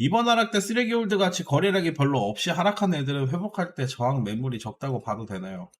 이번 하락 때 쓰레기홀드 같이 거래량이 별로 없이 하락한 애들은 회복할 때 저항 매물이 적다고 봐도 되나요?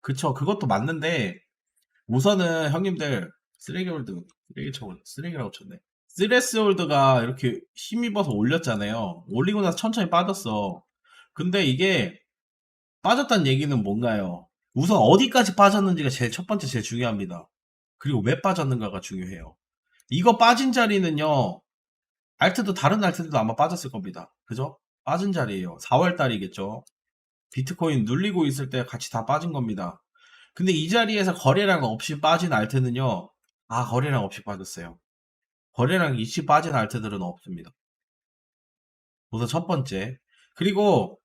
그쵸. 그것도 맞는데 우선은 형님들 쓰레기홀드 쓰레기라고 쳤네. 쓰레스홀드가 이렇게 힘입어서 올렸잖아요. 올리고 나서 천천히 빠졌어. 근데 이게 빠졌다는 얘기는 뭔가요? 우선 어디까지 빠졌는지가 제일 첫 번째 제일 중요합니다. 그리고 왜 빠졌는가가 중요해요. 이거 빠진 자리는요. 다른 알트들도 아마 빠졌을 겁니다. 그죠? 빠진 자리예요. 4월 달이겠죠. 비트코인 눌리고 있을 때 같이 다 빠진 겁니다. 근데 이 자리에서 거래량 없이 빠진 알트는요. 거래량 없이 빠졌어요. 거래량 없이 빠진 알트들은 없습니다. 우선 첫 번째. 그리고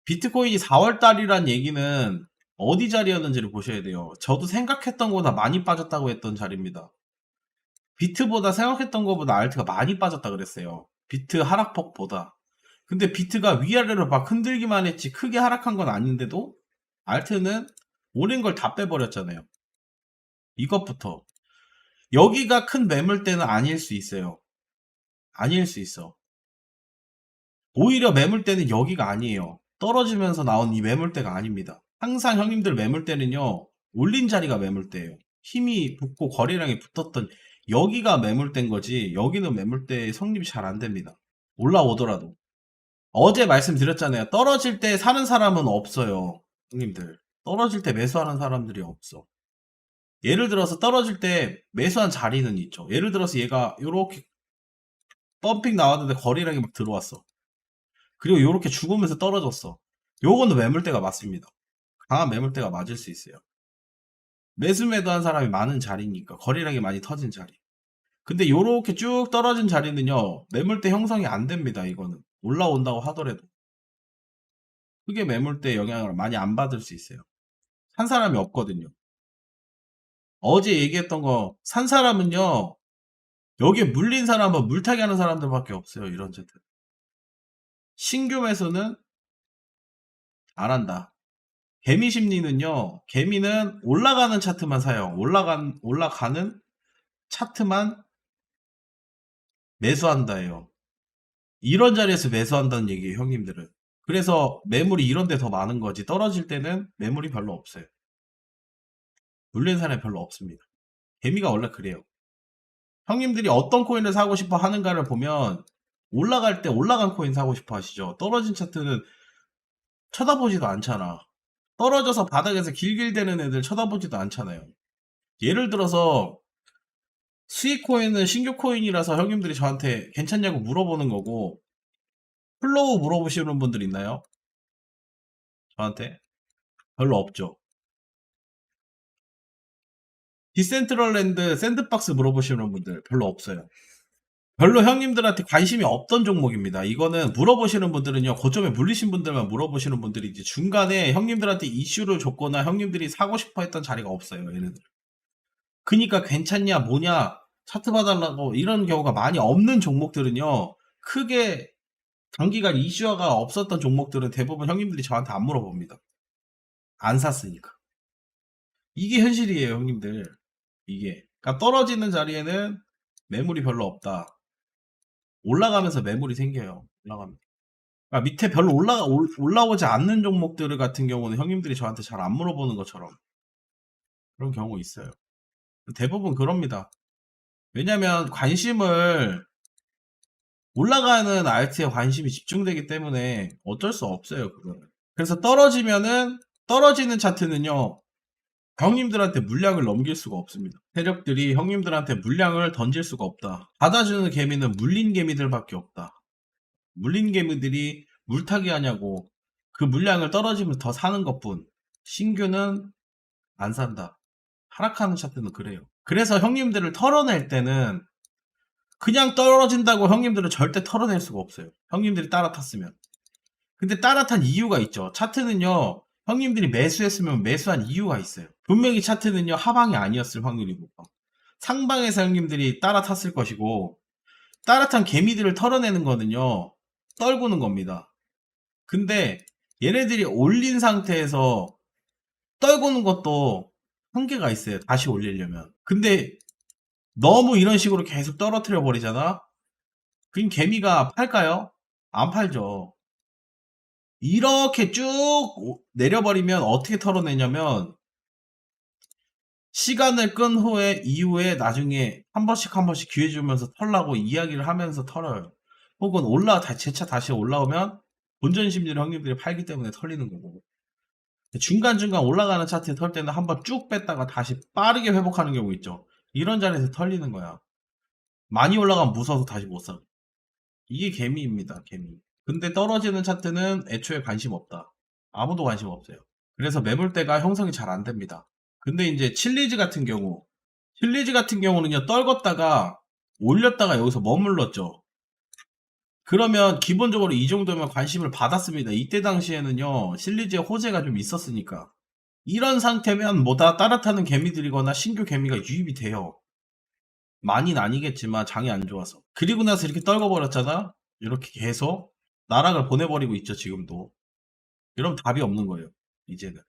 비트코인이 4월 달이란 얘기는 어디 자리였는지를 보셔야 돼요. 저도 생각했던 것보다 많이 빠졌다고 했던 자리입니다. 비트보다 생각했던 것보다 알트가 많이 빠졌다 그랬어요. 비트 하락폭보다. 근데 비트가 위아래로 막 흔들기만 했지 크게 하락한 건 아닌데도 알트는 오랜 걸 다 빼버렸잖아요. 이것부터. 여기가 큰 매물대는 아닐 수 있어요. 아닐 수 있어. 오히려 매물대는 여기가 아니에요. 떨어지면서 나온 이 매물대가 아닙니다. 항상 형님들 매물대는요. 올린 자리가 매물대예요. 힘이 붙고 거래량이 붙었던 여기가 매물대인 거지 여기는 매물대 성립이 잘 안 됩니다. 올라오더라도. 어제 말씀드렸잖아요. 떨어질 때 사는 사람은 없어요. 형님들. 떨어질 때 매수하는 사람들이 없어. 예를 들어서 떨어질 때 매수한 자리는 있죠. 예를 들어서 얘가 요렇게 펌핑 나왔는데 거래량이 막 들어왔어. 그리고 요렇게 죽으면서 떨어졌어. 요거는 매물대가 맞습니다. 강한 매물대가 맞을 수 있어요. 매수 매도한 사람이 많은 자리니까 거래량이 많이 터진 자리. 근데 요렇게 쭉 떨어진 자리는요. 매물대 형성이 안 됩니다. 이거는. 올라온다고 하더라도. 크게 매물대 영향을 많이 안 받을 수 있어요. 산 사람이 없거든요. 어제 얘기했던 거 산 사람은요. 여기에 물린 사람은 물타기 하는 사람들밖에 없어요. 이런 제트. 신규 매수는 안 한다. 개미 심리는요. 개미는 올라가는 차트만 사요. 올라가는 차트만 매수한다예요. 이런 자리에서 매수한다는 얘기예요. 형님들은. 그래서 매물이 이런 데 더 많은 거지. 떨어질 때는 매물이 별로 없어요. 물린 사람이 별로 없습니다. 개미가 원래 그래요. 형님들이 어떤 코인을 사고 싶어 하는가를 보면 올라갈 때 올라간 코인 사고 싶어 하시죠. 떨어진 차트는 쳐다보지도 않잖아. 떨어져서 바닥에서 길길대는 애들 쳐다보지도 않잖아요. 예를 들어서 수익 코인은 신규 코인이라서 형님들이 저한테 괜찮냐고 물어보는 거고 플로우 물어보시는 분들 있나요? 저한테? 별로 없죠. 디센트럴랜드 샌드박스 물어보시는 분들 별로 없어요. 별로 형님들한테 관심이 없던 종목입니다. 이거는 물어보시는 분들은요, 고점에 물리신 분들만 물어보시는 분들이지, 중간에 형님들한테 이슈를 줬거나 형님들이 사고 싶어 했던 자리가 없어요, 얘네들. 그니까 괜찮냐, 뭐냐, 차트 봐달라고 이런 경우가 많이 없는 종목들은요, 크게 단기간 이슈화가 없었던 종목들은 대부분 형님들이 저한테 안 물어봅니다. 안 샀으니까. 이게 현실이에요, 형님들. 이게. 그러니까 떨어지는 자리에는 매물이 별로 없다. 올라가면서 매물이 생겨요. 올라가면. 그러니까 밑에 별로 올라오지 않는 종목들 같은 경우는 형님들이 저한테 잘 안 물어보는 것처럼 그런 경우 있어요. 대부분 그럽니다. 왜냐면 관심을 올라가는 알트에 관심이 집중되기 때문에 어쩔 수 없어요. 그거는. 그래서 떨어지는 차트는요. 형님들한테 물량을 넘길 수가 없습니다. 세력들이 형님들한테 물량을 던질 수가 없다. 받아주는 개미는 물린 개미들밖에 없다. 물린 개미들이 물타기 하냐고 그 물량을 떨어지면 더 사는 것뿐. 신규는 안 산다. 하락하는 차트는 그래요. 그래서 형님들을 털어낼 때는 그냥 떨어진다고 형님들은 절대 털어낼 수가 없어요. 형님들이 따라탔으면. 근데 따라탄 이유가 있죠. 차트는요. 형님들이 매수했으면 매수한 이유가 있어요. 분명히 차트는요. 하방이 아니었을 확률이고 상방에서 형님들이 따라탔을 것이고 따라탄 개미들을 털어내는 거는요. 떨구는 겁니다. 근데 얘네들이 올린 상태에서 떨구는 것도 한계가 있어요. 다시 올리려면. 근데 너무 이런 식으로 계속 떨어뜨려 버리잖아. 그럼 개미가 팔까요? 안 팔죠. 이렇게 쭉 내려버리면 어떻게 털어내냐면 시간을 끈 후에 이후에 나중에 한 번씩 한 번씩 기회 주면서 털라고 이야기를 하면서 털어요. 혹은 재차 다시 올라오면 본전 심리를 형님들이 팔기 때문에 털리는 거고. 중간중간 올라가는 차트에 털 때는 한번 쭉 뺐다가 다시 빠르게 회복하는 경우 있죠. 이런 자리에서 털리는 거야. 많이 올라가면 무서워서 다시 못 사. 이게 개미입니다, 개미. 근데 떨어지는 차트는 애초에 관심 없다. 아무도 관심 없어요. 그래서 매물대가 형성이 잘 안 됩니다. 근데 이제 칠리즈 같은 경우는요, 떨궜다가 올렸다가 여기서 머물렀죠. 그러면 기본적으로 이 정도면 관심을 받았습니다. 이때 당시에는요, 실리즈의 호재가 좀 있었으니까. 이런 상태면 뭐다 따라타는 개미들이거나 신규 개미가 유입이 돼요. 많이는 아니겠지만 장이 안 좋아서. 그리고 나서 이렇게 떨궈버렸잖아? 이렇게 계속 나락을 보내버리고 있죠, 지금도. 이러면 답이 없는 거예요, 이제는.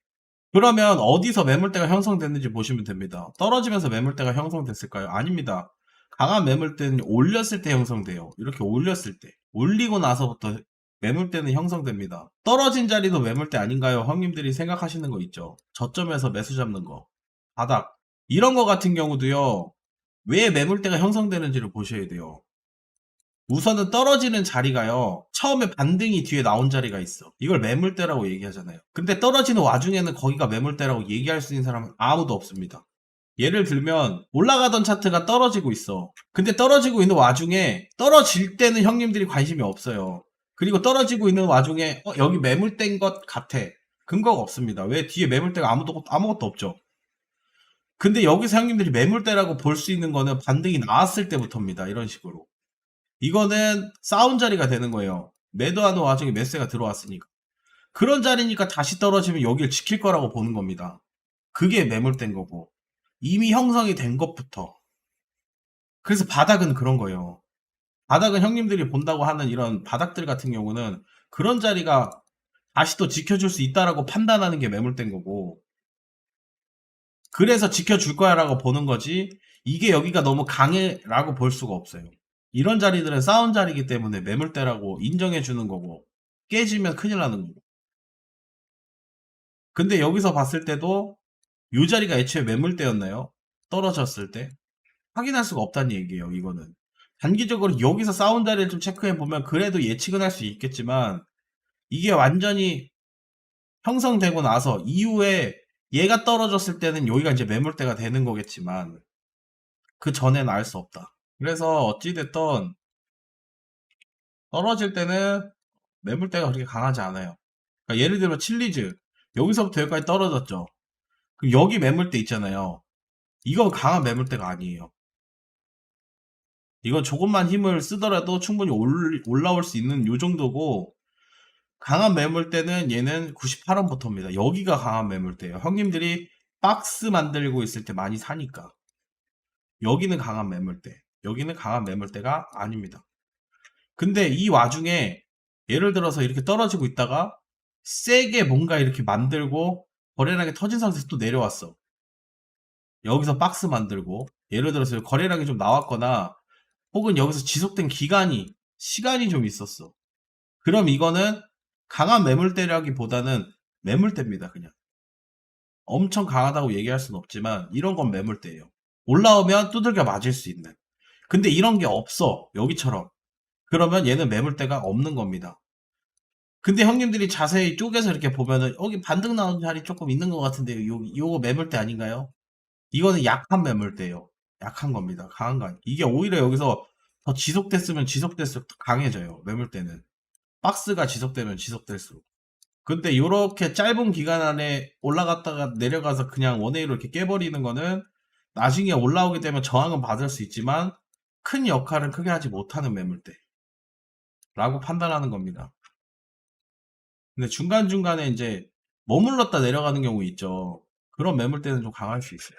그러면 어디서 매물대가 형성됐는지 보시면 됩니다. 떨어지면서 매물대가 형성됐을까요? 아닙니다. 강한 매물대는 올렸을 때 형성돼요. 이렇게 올렸을 때. 올리고 나서부터 매물대는 형성됩니다. 떨어진 자리도 매물대 아닌가요? 형님들이 생각하시는 거 있죠. 저점에서 매수 잡는 거. 바닥. 이런 거 같은 경우도요. 왜 매물대가 형성되는지를 보셔야 돼요. 우선은 떨어지는 자리가요. 처음에 반등이 뒤에 나온 자리가 있어. 이걸 매물대라고 얘기하잖아요. 근데 떨어지는 와중에는 거기가 매물대라고 얘기할 수 있는 사람은 아무도 없습니다. 예를 들면 올라가던 차트가 떨어지고 있어. 근데 떨어지고 있는 와중에 떨어질 때는 형님들이 관심이 없어요. 그리고 떨어지고 있는 와중에 여기 매물대인 것 같아. 근거가 없습니다. 왜? 뒤에 매물대가 아무것도 없죠. 근데 여기서 형님들이 매물대라고 볼 수 있는 거는 반등이 나왔을 때부터입니다. 이런 식으로. 이거는 싸운 자리가 되는 거예요. 매도하는 와중에 매수가 들어왔으니까. 그런 자리니까 다시 떨어지면 여기를 지킬 거라고 보는 겁니다. 그게 매물된 거고. 이미 형성이 된 것부터. 그래서 바닥은 그런 거예요. 바닥은 형님들이 본다고 하는 이런 바닥들 같은 경우는 그런 자리가 다시 또 지켜줄 수 있다라고 판단하는 게 매물된 거고. 그래서 지켜줄 거야 라고 보는 거지, 이게 여기가 너무 강해 라고 볼 수가 없어요. 이런 자리들은 싸운 자리이기 때문에 매물대라고 인정해 주는 거고, 깨지면 큰일 나는 거고. 근데 여기서 봤을 때도 이 자리가 애초에 매물대였나요? 떨어졌을 때? 확인할 수가 없다는 얘기예요, 이거는. 단기적으로 여기서 싸운 자리를 좀 체크해 보면 그래도 예측은 할 수 있겠지만, 이게 완전히 형성되고 나서 이후에 얘가 떨어졌을 때는 여기가 이제 매물대가 되는 거겠지만, 그 전에는 알 수 없다. 그래서 어찌됐던 떨어질 때는 매물대가 그렇게 강하지 않아요. 그러니까 예를 들면 칠리즈 여기서부터 여기까지 떨어졌죠. 그럼 여기 매물대 있잖아요. 이건 강한 매물대가 아니에요. 이건 조금만 힘을 쓰더라도 충분히 올라올 수 있는 요 정도고, 강한 매물대는 얘는 98원부터입니다. 여기가 강한 매물대예요. 형님들이 박스 만들고 있을 때 많이 사니까. 여기는 강한 매물대. 여기는 강한 매물대가 아닙니다. 근데 이 와중에 예를 들어서 이렇게 떨어지고 있다가 세게 뭔가 이렇게 만들고 거래량이 터진 상태에서 또 내려왔어. 여기서 박스 만들고 예를 들어서 거래량이 좀 나왔거나 혹은 여기서 지속된 시간이 좀 있었어. 그럼 이거는 강한 매물대라기보다는 매물대입니다. 그냥 엄청 강하다고 얘기할 수는 없지만 이런 건 매물대예요. 올라오면 두들겨 맞을 수 있는. 근데 이런 게 없어, 여기처럼. 그러면 얘는 매물대가 없는 겁니다. 근데 형님들이 자세히 쪼개서 이렇게 보면은 여기 반등 나온 자리 조금 있는 것 같은데 요거 매물대 아닌가요? 이거는 약한 매물대예요. 약한 겁니다. 강한 거 아니에요. 이게 오히려 여기서 더 지속됐으면 지속될수록 더 강해져요. 매물대는. 박스가 지속되면 지속될수록. 근데 요렇게 짧은 기간 안에 올라갔다가 내려가서 그냥 원웨이로 이렇게 깨버리는 거는 나중에 올라오게 되면 저항은 받을 수 있지만 큰 역할은 크게 하지 못하는 매물대라고 판단하는 겁니다. 근데 중간중간에 이제 머물렀다 내려가는 경우 있죠. 그런 매물대는 좀 강할 수 있어요.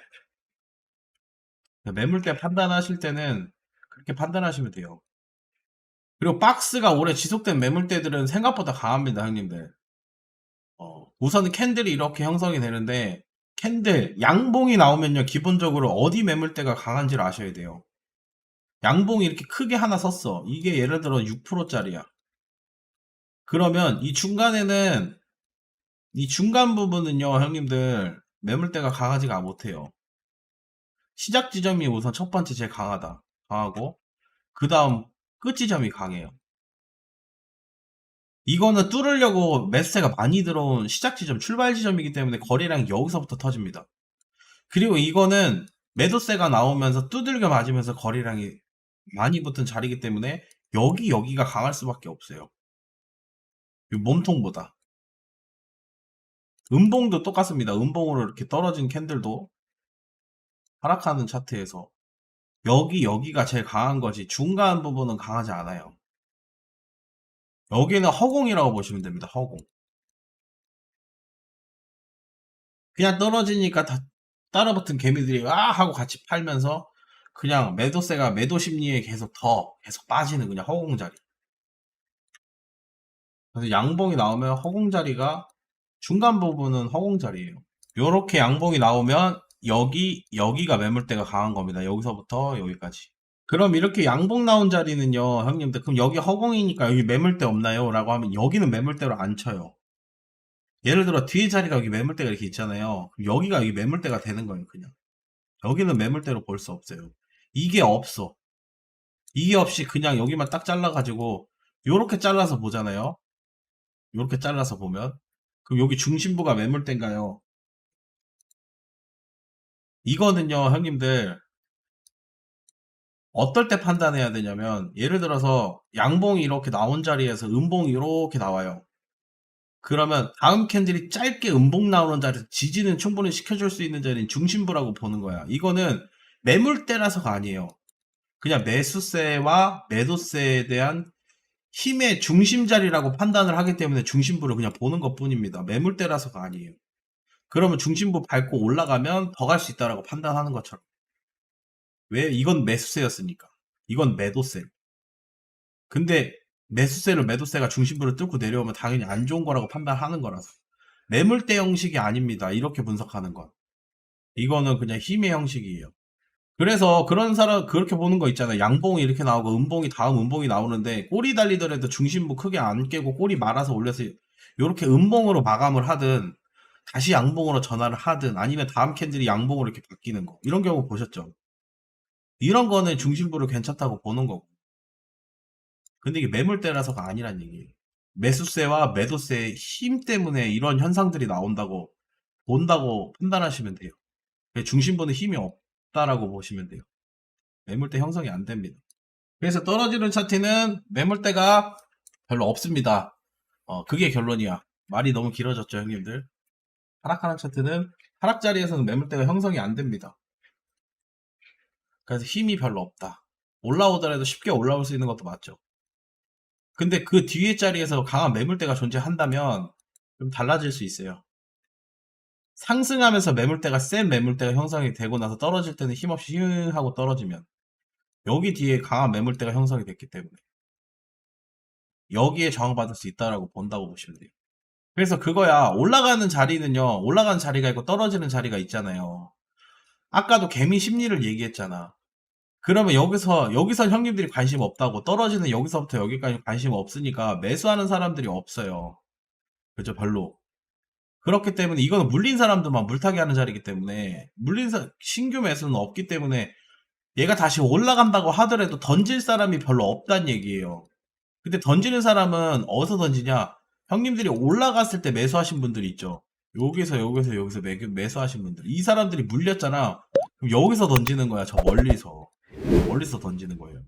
매물대 판단하실 때는 그렇게 판단하시면 돼요. 그리고 박스가 오래 지속된 매물대들은 생각보다 강합니다, 형님들. 우선은 캔들이 이렇게 형성이 되는데, 캔들, 양봉이 나오면요, 기본적으로 어디 매물대가 강한지를 아셔야 돼요. 양봉이 이렇게 크게 하나 섰어. 이게 예를 들어 6%짜리야. 그러면 이 중간에는 이 중간 부분은요, 형님들 매물대가 강하지가 못해요. 시작 지점이 우선 첫 번째 제일 강하고 그 다음 끝 지점이 강해요. 이거는 뚫으려고 매수세가 많이 들어온 시작 지점, 출발 지점이기 때문에 거래량이 여기서부터 터집니다. 그리고 이거는 매도세가 나오면서 두들겨 맞으면서 거래량이 많이 붙은 자리이기 때문에 여기가 강할 수밖에 없어요. 이 몸통보다. 음봉도 똑같습니다. 음봉으로 이렇게 떨어진 캔들도 하락하는 차트에서 여기가 제일 강한 거지 중간 부분은 강하지 않아요. 여기는 허공이라고 보시면 됩니다. 허공. 그냥 떨어지니까 다 따라붙은 개미들이 하고 같이 팔면서 그냥 매도세가 매도 심리에 계속 빠지는 그냥 허공 자리. 그래서 양봉이 나오면 허공 자리가 중간 부분은 허공 자리예요. 요렇게 양봉이 나오면 여기가 매물대가 강한 겁니다. 여기서부터 여기까지. 그럼 이렇게 양봉 나온 자리는요, 형님들, 그럼 여기 허공이니까 여기 매물대 없나요? 라고 하면 여기는 매물대로 안 쳐요. 예를 들어 뒤에 자리가 여기 매물대가 이렇게 있잖아요. 그럼 여기가 여기 매물대가 되는 거예요, 그냥. 여기는 매물대로 볼 수 없어요. 이게 없어. 이게 없이 그냥 여기만 딱 잘라가지고 요렇게 잘라서 보잖아요. 요렇게 잘라서 보면 그럼 여기 중심부가 매물대인가요? 이거는요, 형님들, 어떨 때 판단해야 되냐면 예를 들어서 양봉이 이렇게 나온 자리에서 음봉이 이렇게 나와요. 그러면 다음 캔들이 짧게 음봉 나오는 자리에서 지지는 충분히 시켜줄 수 있는 자리는 중심부라고 보는 거야. 이거는 매물대라서가 아니에요. 그냥 매수세와 매도세에 대한 힘의 중심 자리라고 판단을 하기 때문에 중심부를 그냥 보는 것 뿐입니다. 매물대라서가 아니에요. 그러면 중심부 밟고 올라가면 더 갈 수 있다라고 판단하는 것처럼. 왜? 이건 매수세였으니까. 이건 매도세. 근데 매도세가 중심부를 뚫고 내려오면 당연히 안 좋은 거라고 판단하는 거라서. 매물대 형식이 아닙니다. 이렇게 분석하는 건. 이거는 그냥 힘의 형식이에요. 그래서 그런 사람 그렇게 보는 거 있잖아요. 양봉이 이렇게 나오고 다음 음봉이 나오는데 꼬리 달리더라도 중심부 크게 안 깨고 꼬리 말아서 올려서 이렇게 음봉으로 마감을 하든 다시 양봉으로 전환을 하든 아니면 다음 캔들이 양봉으로 이렇게 바뀌는 거 이런 경우 보셨죠? 이런 거는 중심부를 괜찮다고 보는 거고. 근데 이게 매물대라서가 아니란 얘기예요. 매수세와 매도세의 힘 때문에 이런 현상들이 나온다고 본다고 판단하시면 돼요. 중심부는 힘이 없다라고 보시면 돼요. 매물대 형성이 안 됩니다. 그래서 떨어지는 차트는 매물대가 별로 없습니다. 그게 결론이야. 말이 너무 길어졌죠, 형님들. 하락하는 차트는 하락 자리에서는 매물대가 형성이 안 됩니다. 그래서 힘이 별로 없다. 올라오더라도 쉽게 올라올 수 있는 것도 맞죠. 근데 그 뒤에 자리에서 강한 매물대가 존재한다면 좀 달라질 수 있어요. 상승하면서 센 매물대가 형성이 되고 나서 떨어질 때는 힘없이 휘 하고 떨어지면 여기 뒤에 강한 매물대가 형성이 됐기 때문에 여기에 저항받을 수 있다라고 본다고 보시면 돼요. 그래서 그거야. 올라가는 자리는요. 올라가는 자리가 있고 떨어지는 자리가 있잖아요. 아까도 개미 심리를 얘기했잖아. 그러면 여기선 형님들이 관심 없다고 떨어지는 여기서부터 여기까지 관심 없으니까 매수하는 사람들이 없어요. 그죠? 별로. 그렇기 때문에 이거는 물린 사람들만 물타기 하는 자리이기 때문에 신규 매수는 없기 때문에 얘가 다시 올라간다고 하더라도 던질 사람이 별로 없단 얘기예요. 근데 던지는 사람은 어디서 던지냐? 형님들이 올라갔을 때 매수하신 분들이 있죠. 여기서 매수하신 분들. 이 사람들이 물렸잖아. 그럼 여기서 던지는 거야. 저 멀리서 던지는 거예요.